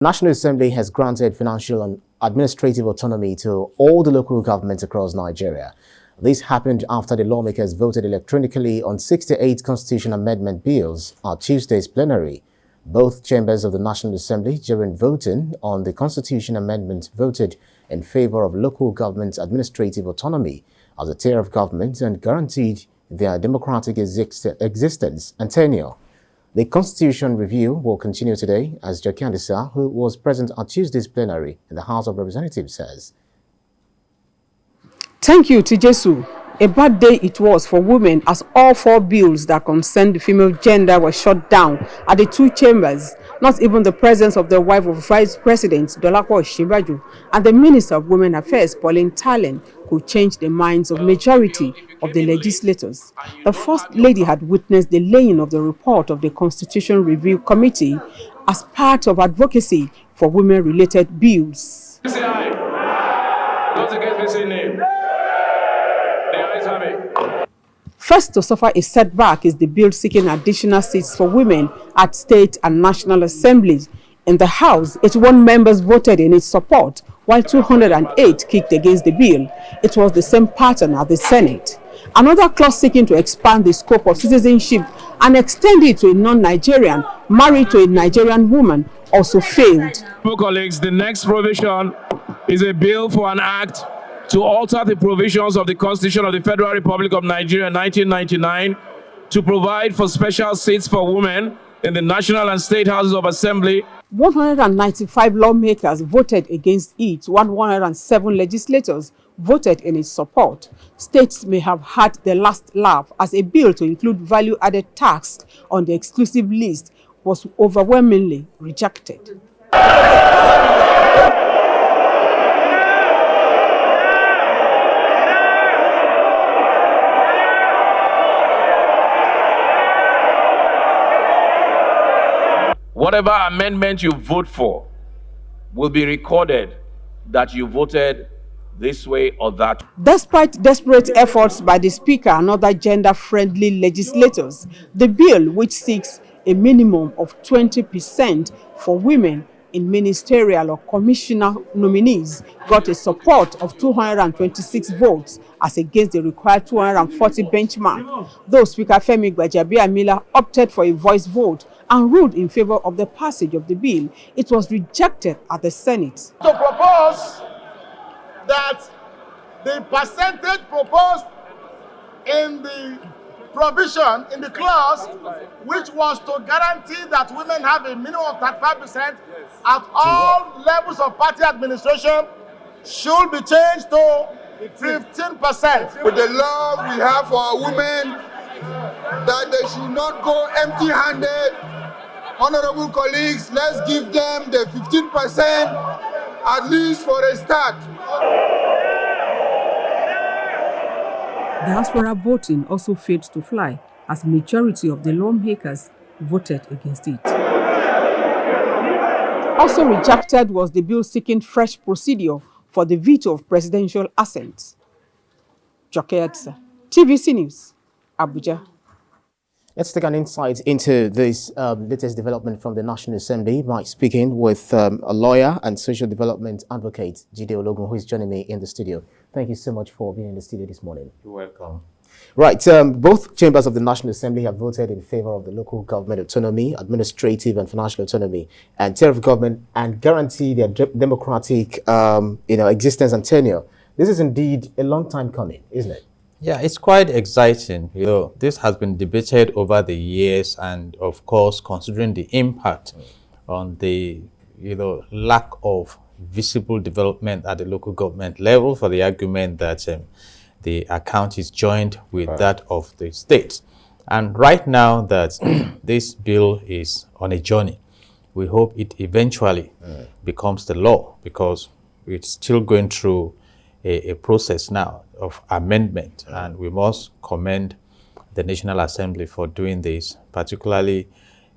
National Assembly has granted financial and administrative autonomy to all the local governments across Nigeria. This happened after the lawmakers voted electronically on 68 constitution amendment bills at Tuesday's plenary. Both chambers of the National Assembly, during voting on the constitution amendment, voted in favor of local government administrative autonomy as a tier of government and guaranteed their democratic existence and tenure. The Constitution review will continue today, as Jake Andisa, who was present at Tuesday's plenary in the House of Representatives, says. Thank you, Tijesu. A bad day it was for women, as all 4 bills that concerned the female gender were shut down at the 2 chambers. Not even the presence of the wife of Vice President Dolapo Osinbajo and the Minister of Women Affairs, Pauline Tallen, could change the minds of majority of the legislators. The First Lady had witnessed the laying of the report of the Constitution Review Committee as part of advocacy for women-related bills. Say aye. Those against me say nay. The ayes have it. First to suffer a setback is the bill seeking additional seats for women at state and national assemblies. In the House, 81 members voted in its support, while 208 kicked against the bill. It was the same pattern at the Senate. Another clause seeking to expand the scope of citizenship and extend it to a non-Nigerian married to a Nigerian woman also failed. Colleagues, the next provision is a bill for an act to alter the provisions of the Constitution of the Federal Republic of Nigeria 1999 to provide for special seats for women in the National and State Houses of Assembly. 195 lawmakers voted against it, while 107 legislators voted in its support. States may have had the last laugh, as a bill to include value-added tax on the exclusive list was overwhelmingly rejected. Whatever amendment you vote for will be recorded that you voted this way or that. Despite desperate efforts by the Speaker and other gender-friendly legislators, the bill, which seeks a minimum of 20% for women in ministerial or commissioner nominees, got a support of 226 votes as against the required 240 benchmark. Though Speaker Femi Gbajabiamila opted for a voice vote and ruled in favor of the passage of the bill, it was rejected at the Senate. To propose that the percentage proposed in the provision, in the clause, which was to guarantee that women have a minimum of 35% at all levels of party administration, should be changed to 15%. With the love we have for our women, that they should not go empty-handed. Honorable colleagues, let's give them the 15% at least for a start. Diaspora voting also failed to fly, as majority of the lawmakers voted against it. Also rejected was the bill seeking fresh procedure for the veto of presidential assent. Joke Adisa, TVC News, Abuja. Let's take an insight into this latest development from the National Assembly by speaking with a lawyer and social development advocate, Jide Ologun, who is joining me in the studio. Thank you so much for being in the studio this morning. You're welcome. Right. Both chambers of the National Assembly have voted in favor of the local government autonomy, administrative and financial autonomy, and tier of government, and guarantee their democratic existence and tenure. This is indeed a long time coming, isn't it? Yeah, it's quite exciting. This has been debated over the years, and of course, considering the impact on the lack of visible development at the local government level, for the argument that the account is joined with that of the states. And right now that this bill is on a journey, we hope it eventually becomes the law, because it's still going through a process now of amendment, and we must commend the National Assembly for doing this, particularly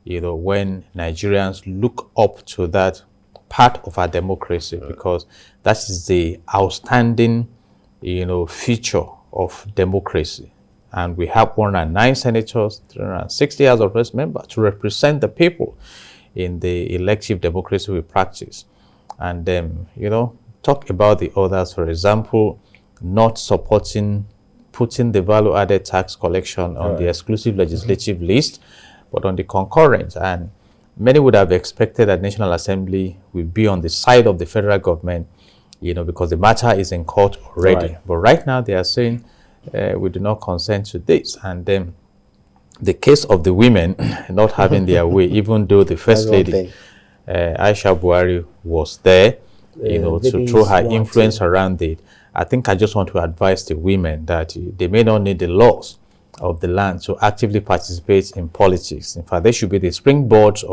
when Nigerians look up to that part of our democracy, because that is the outstanding feature of democracy. And we have 109 senators, 360 House of Reps members to represent the people in the elective democracy we practice. And talk about the others. For example, not supporting putting the value-added tax collection on the exclusive legislative list, but on the concurrent. And many would have expected that National Assembly will be on the side of the federal government, because the matter is in court already. Right. But right now they are saying we do not consent to this. And then the case of the women not having their way, even though the First Lady, Aisha Buhari, was there, to throw her influence around it. I think I just want to advise the women that they may not need the laws of the land to actively participate in politics. In fact, they should be the springboards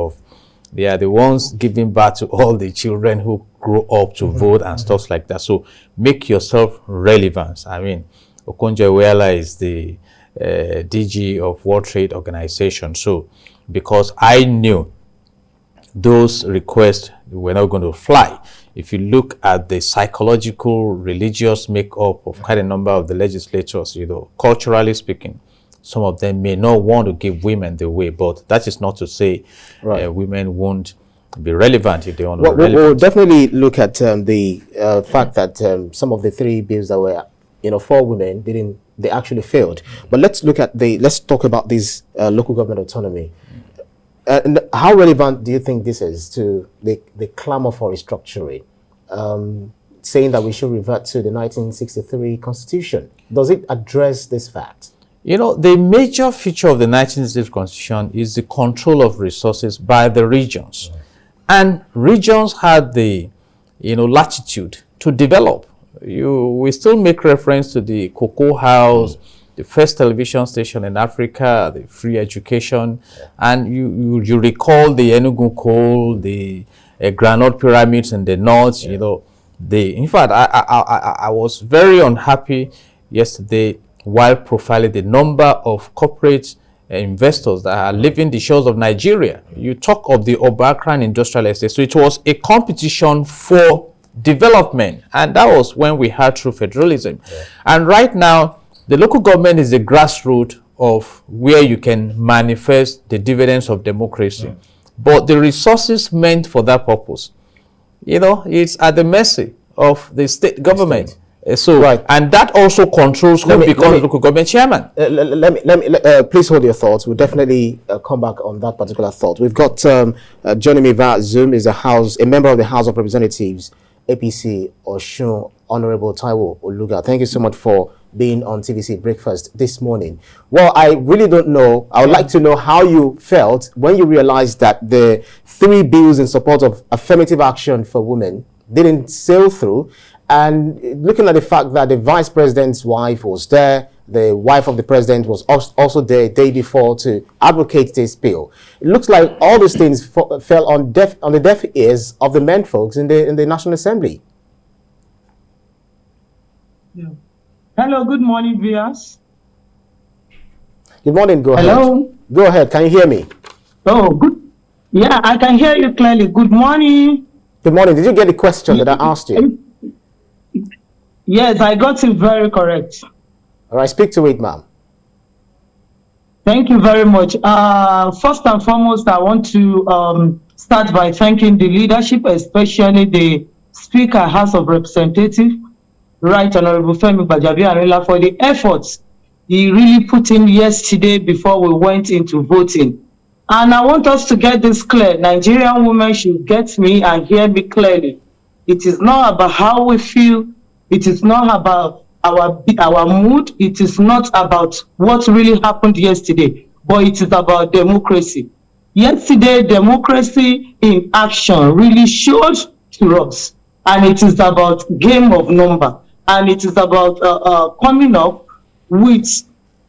they are the ones giving birth to all the children who grow up to vote and stuff like that. So make yourself relevant. I mean, Okonjo-Iweala is the DG of World Trade Organization. So because I knew those requests were not going to fly, if you look at the psychological, religious makeup of quite a number of the legislators, culturally speaking, some of them may not want to give women the way, but that is not to say women won't be relevant if they want to be relevant. We'll definitely look at the fact that some of the 3 bills that were, for women, they actually failed. But let's talk about this local government autonomy. And how relevant do you think this is to the clamor for restructuring, saying that we should revert to the 1963 Constitution? Does it address this fact? The major feature of the 1963 Constitution is the control of resources by the regions. And regions had the, latitude to develop. We still make reference to the Cocoa House, the first television station in Africa, the free education, and you recall the Enugu coal, the granite pyramids in the north. In fact, I was very unhappy yesterday while profiling the number of corporate investors that are leaving the shores of Nigeria. You talk of the Obakran Industrial Estate. So it was a competition for development, and that was when we had true federalism. And right now, the local government is the grassroots of where you can manifest the dividends of democracy. But the resources meant for that purpose, it's at the mercy of the state government. And that also controls who becomes local government chairman. Please hold your thoughts. We'll definitely come back on that particular thought. We've got joining me via Zoom is a member of the House of Representatives, APC Osun, Honorable Taiwo Oluga. Thank you so much for being on TVC Breakfast this morning. Well, I really don't know. I would like to know how you felt when you realized that the 3 bills in support of affirmative action for women didn't sail through. And looking at the fact that the vice president's wife was there, the wife of the president was also there a day before to advocate this bill. It looks like all these things fell on the deaf ears of the men folks in the National Assembly. Yeah. Hello, good morning, viewers. Good morning, go ahead. Hello. Go ahead, can you hear me? Oh, good. Yeah, I can hear you clearly. Good morning. Good morning. Did you get the question that I asked you? Yes, I got it very correct. All right, speak to it, ma'am. Thank you very much. First and foremost, I want to start by thanking the leadership, especially the Speaker, House of Representatives, Right Honorable Femi Gbajabiamila, for the efforts he really put in yesterday before we went into voting. And I want us to get this clear. Nigerian women should get me and hear me clearly. It is not about how we feel. It is not about our mood. It is not about what really happened yesterday, but it is about democracy. Yesterday, democracy in action really showed to us, and it is about game of number, and it is about coming up with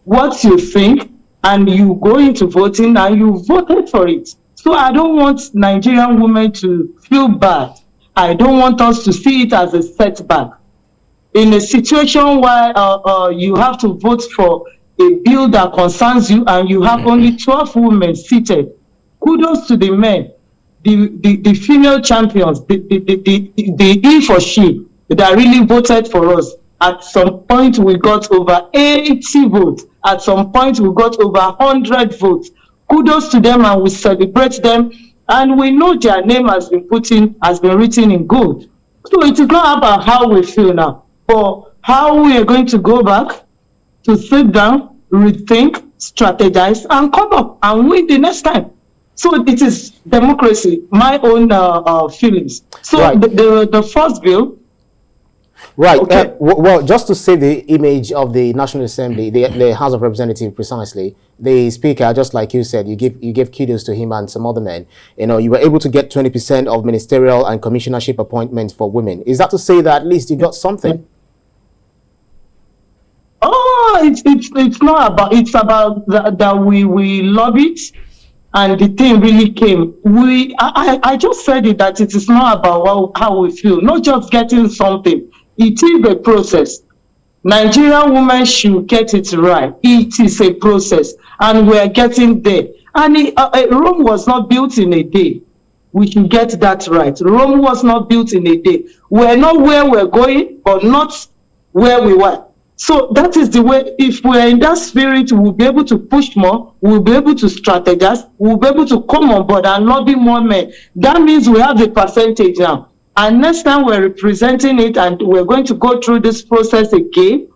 what you think, and you go into voting and you voted for it. So I don't want Nigerian women to feel bad. I don't want us to see it as a setback. In a situation where you have to vote for a bill that concerns you and you have only 12 women seated, kudos to the men, the female champions, the he for she that really voted for us. At some point, we got over 80 votes. At some point, we got over 100 votes. Kudos to them, and we celebrate them and we know their name has been written in gold. So it is not about how we feel now, but how we are going to go back to sit down, rethink, strategize, and come up and win the next time. So it is democracy, my own feelings. So Right. the first bill. Right. Okay. Well, just to save the image of the National Assembly, the House of Representatives precisely, the Speaker, just like you said, you give kudos to him and some other men. You know, you were able to get 20% of ministerial and commissionership appointments for women. Is that to say that at least you got something? Oh, it's not about, it's about that we love it, and the thing really came. I just said it, that it is not about how we feel, not just getting something. It is a process. Nigerian women should get it right. It is a process, and we're getting there. And Rome was not built in a day. We should get that right. Rome was not built in a day. We're not where we're going, but not where we were. So that is the way. If we're in that spirit, we'll be able to push more, we'll be able to strategize, we'll be able to come on board and lobby more men. That means we have the percentage now. And next time we're representing it and we're going to go through this process again,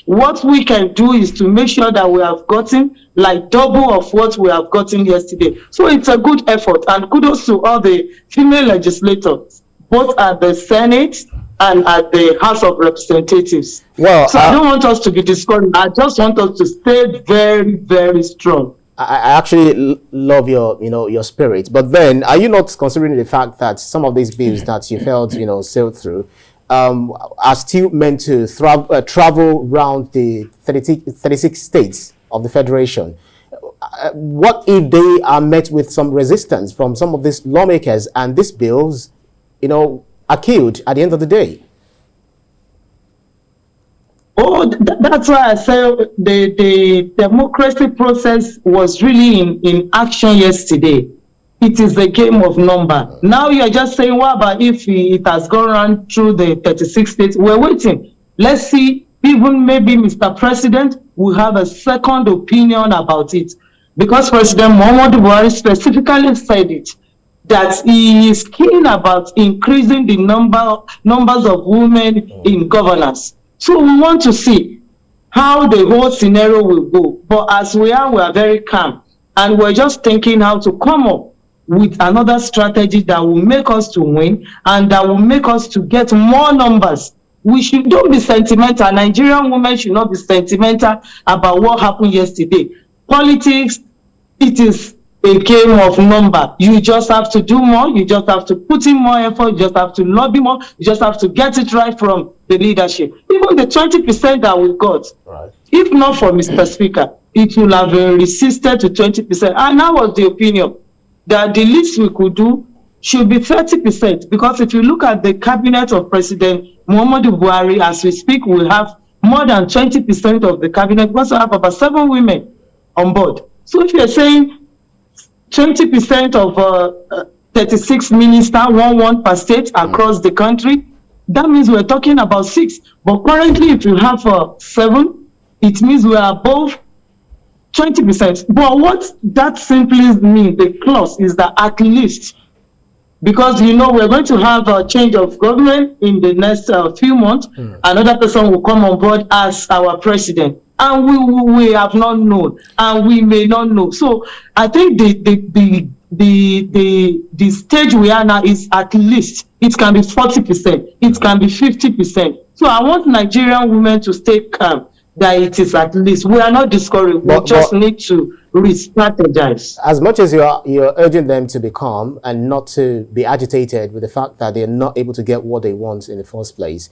what we can do is to make sure that we have gotten like double of what we have gotten yesterday. So it's a good effort, and kudos to all the female legislators, both at the Senate and at the House of Representatives. Well, so I don't want us to be discouraged. I just want us to stay very, very strong. I actually love your spirit, but then are you not considering the fact that some of these bills that you felt sailed through are still meant to travel around the 36 states of the federation? What if they are met with some resistance from some of these lawmakers and these bills, are killed at the end of the day? Oh, that's why I say the democracy process was really in action yesterday. It is a game of number. Now you're just saying, what about if it has gone around through the 36 states? We're waiting. Let's see, even maybe Mr. President will have a second opinion about it. Because President Muhammadu Buhari specifically said it, that he is keen about increasing the numbers of women in governance. So we want to see how the whole scenario will go. But as we are very calm, and we're just thinking how to come up with another strategy that will make us to win and that will make us to get more numbers. Don't be sentimental. Nigerian women should not be sentimental about what happened yesterday. Politics, it is a game of number. You just have to do more. You just have to put in more effort. You just have to lobby more. You just have to get it right from the leadership. Even the 20% that we got, right, if not for Mr. Speaker, it will have resisted to 20%. And that was the opinion, that the least we could do should be 30%. Because if you look at the cabinet of President Muhammadu Buhari, as we speak, we have more than 20% of the cabinet. We also have about 7 women on board. So if you're saying 20% of 36 ministers, one per state across the country, that means we're talking about 6. But currently, if you have 7, it means we are above 20%. But what that simply means, the clause, is that at least, because we're going to have a change of government in the next few months, another person will come on board as our president. And we have not known, and we may not know. So I think the stage we are now is at least, it can be 40%, it can be 50%. So I want Nigerian women to stay calm, that it is at least. We are not discouraged. We just need to re-strategize. As much as you're urging them to be calm and not to be agitated with the fact that they're not able to get what they want in the first place,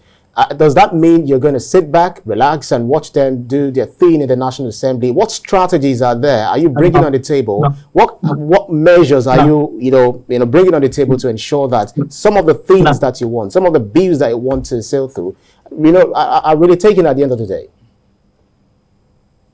does that mean you're going to sit back, relax, and watch them do their thing in the National Assembly? What strategies are there? Are you bringing on the table? No. What measures are you bringing on the table to ensure that some of the things that you want, some of the bills that you want to sail through, are really taken at the end of the day?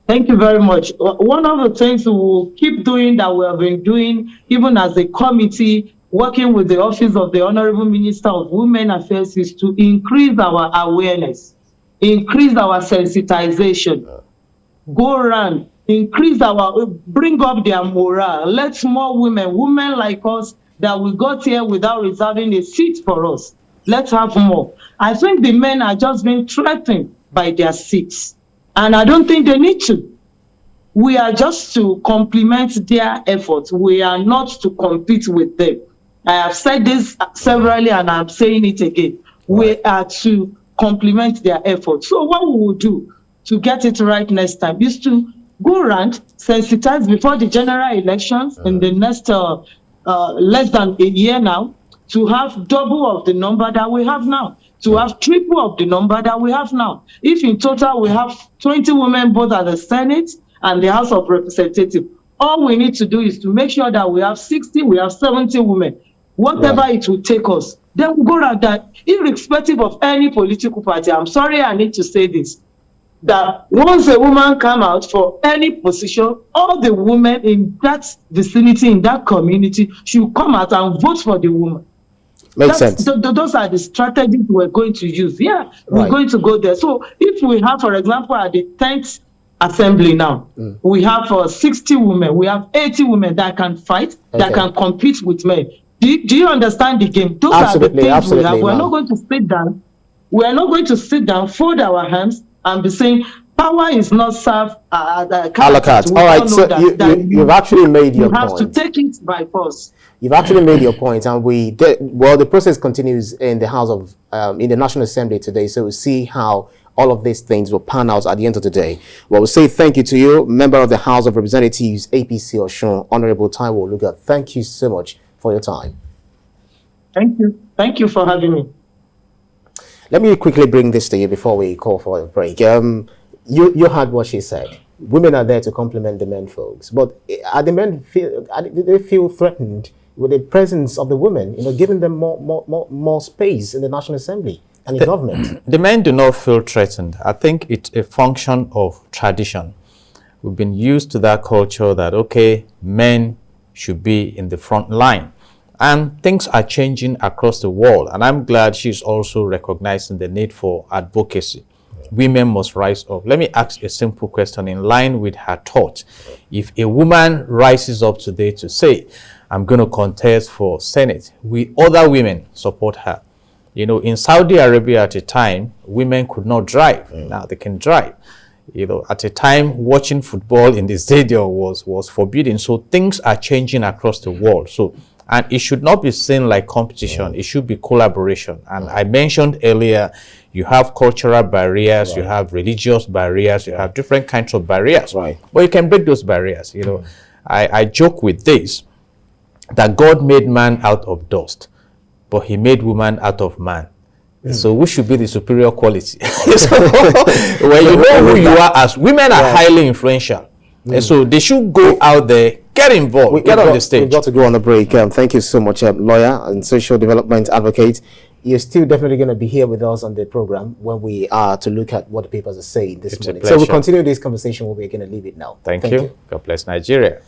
Thank you very much. One of the things we will keep doing, that we have been doing, even as a committee, working with the Office of the Honorable Minister of Women Affairs, is to increase our awareness, increase our sensitization, go around, bring up their morale. Let more women like us, that we got here without reserving a seat for us. Let's have more. I think the men are just being threatened by their seats, and I don't think they need to. We are just to complement their efforts. We are not to compete with them. I have said this severally, and I'm saying it again. We are to complement their efforts. So what we will do to get it right next time is to go around, sensitize before the general elections in the next less than a year now, to have double of the number that we have now, to have triple of the number that we have now. If in total we have 20 women both at the Senate and the House of Representatives, all we need to do is to make sure that we have 60, we have 70 women, whatever it will take us. Then we go around that, irrespective of any political party. I'm sorry I need to say this, that once a woman come out for any position, all the women in that vicinity, in that community, should come out and vote for the woman. Makes sense. Those are the strategies we're going to use. Yeah, we're going to go there. So if we have, for example, at the 10th assembly now, we have 60 women, we have 80 women that can fight, that can compete with men. Do you understand the game? Those are the things we have. We're not going to sit down. We're not going to sit down, fold our hands, and be saying power is not served at a la carte. All right, so you've actually made your point. You have to take it by force. You've actually made your point, and the process continues in the House of in the National Assembly today. So we'll see how all of these things will pan out at the end of the day. Well, we'll say thank you to you, member of the House of Representatives, APC Osun, Honorable Taiwo Oluga. Thank you so much for your time. Thank you. Thank you for having me. Let me quickly bring this to you before we call for a break. You heard what she said. Women are there to complement the men folks, but do they feel threatened with the presence of the women, giving them more space in the National Assembly and in government? The men do not feel threatened. I think it's a function of tradition. We've been used to that culture that, okay, men should be in the front line. And things are changing across the world. And I'm glad she's also recognizing the need for advocacy. Women must rise up. Let me ask a simple question in line with her thought. If a woman rises up today to say, I'm going to contest for Senate, will other women support her? In Saudi Arabia at a time, women could not drive. Now they can drive. At a time, watching football in the stadium was forbidden. So things are changing across the world. And it should not be seen like competition. It should be collaboration. And I mentioned earlier, you have cultural barriers, you have religious barriers, you have different kinds of barriers. But you can break those barriers. I joke with this, that God made man out of dust, but he made woman out of man. So we should be the superior quality. When you know who you are as women are highly influential. And so they should go out there, get involved, get on the stage. We've got to go on a break. Thank you so much, lawyer and social development advocate. You're still definitely going to be here with us on the program when we are to look at what the papers are saying this morning. So we'll continue this conversation where we're going to leave it now. Thank you. God bless Nigeria.